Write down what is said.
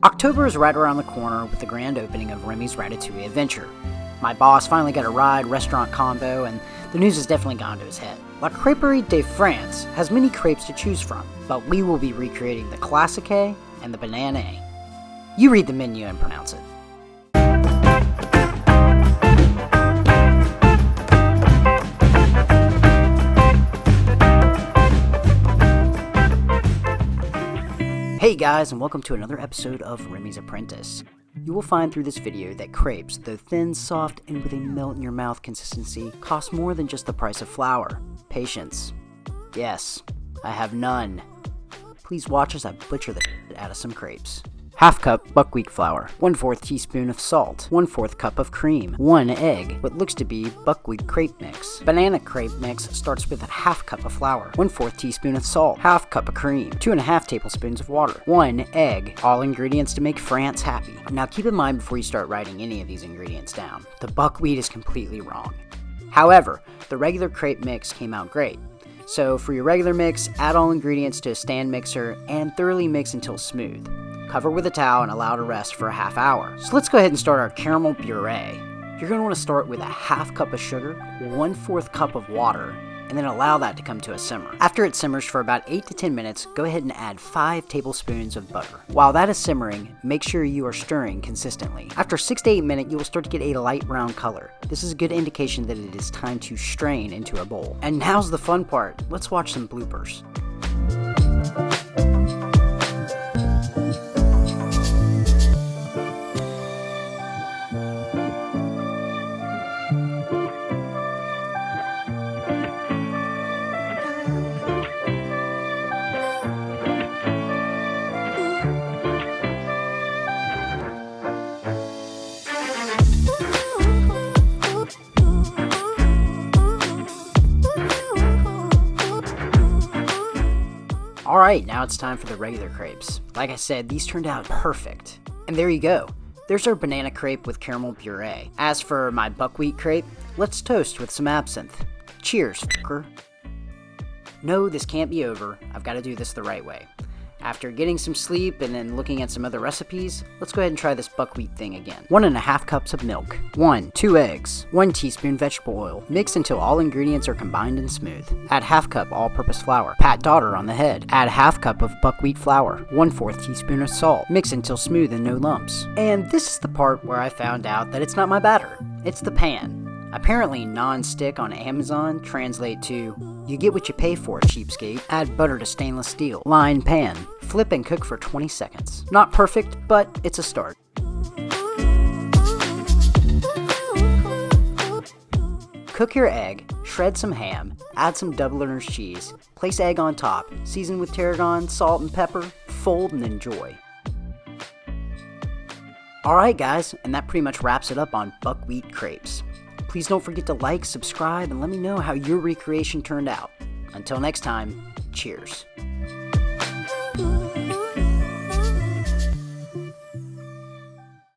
October is right around the corner with the grand opening of Remy's Ratatouille Adventure. My boss finally got a ride-restaurant combo, and the news has definitely gone to his head. La Crêperie de France has many crepes to choose from, but we will be recreating the Classique and the Banane. You read the menu and pronounce it. Hey guys, and welcome to another episode of Remy's Apprentice. You will find through this video that crepes, though thin, soft, and with a melt-in-your-mouth consistency, cost more than just the price of flour. Patience. Yes, I have none. Please watch as I butcher the out of some crepes. Half cup buckwheat flour, 1/4 teaspoon of salt, 1/4 cup of cream, 1 egg, what looks to be buckwheat crepe mix. Banana crepe mix starts with a half cup of flour, 1/4 teaspoon of salt, half cup of cream, 2.5 tablespoons of water, 1 egg, all ingredients to make France happy. Now keep in mind before you start writing any of these ingredients down, the buckwheat is completely wrong. However, the regular crepe mix came out great. So for your regular mix, add all ingredients to a stand mixer and thoroughly mix until smooth. Cover with a towel and allow to rest for a half hour. So let's go ahead and start our caramel puree. You're going to want to start with a half cup of sugar, 1/4 cup of water, and then allow that to come to a simmer. After it simmers for about 8 to 10 minutes, go ahead and add 5 tablespoons of butter. While that is simmering, make sure you are stirring consistently. After 6 to 8 minutes, you will start to get a light brown color. This is a good indication that it is time to strain into a bowl. And now's the fun part. Let's watch some bloopers. Alright, now it's time for the regular crepes. Like I said, these turned out perfect. And there you go. There's our banana crepe with caramel puree. As for my buckwheat crepe, let's toast with some absinthe. Cheers, fucker. No, this can't be over. I've got to do this the right way. After getting some sleep and then looking at some other recipes, let's go ahead and try this buckwheat thing again. 1.5 cups of milk, 2 eggs, 1 teaspoon vegetable oil. Mix until all ingredients are combined and smooth. Add half cup all-purpose flour. Pat daughter on the head. Add half cup of buckwheat flour, 1/4 teaspoon of salt. Mix until smooth and no lumps. And this is the part where I found out that it's not my batter, it's the pan. Apparently, non-stick on Amazon translate to, you get what you pay for, cheapskate. Add butter to stainless steel. Line pan. Flip and cook for 20 seconds. Not perfect, but it's a start. Cook your egg, shred some ham, add some Dubliners cheese, place egg on top, season with tarragon, salt, and pepper, fold and enjoy. Alright guys, and that pretty much wraps it up on buckwheat crepes. Please don't forget to like, subscribe, and let me know how your recreation turned out. Until next time, cheers.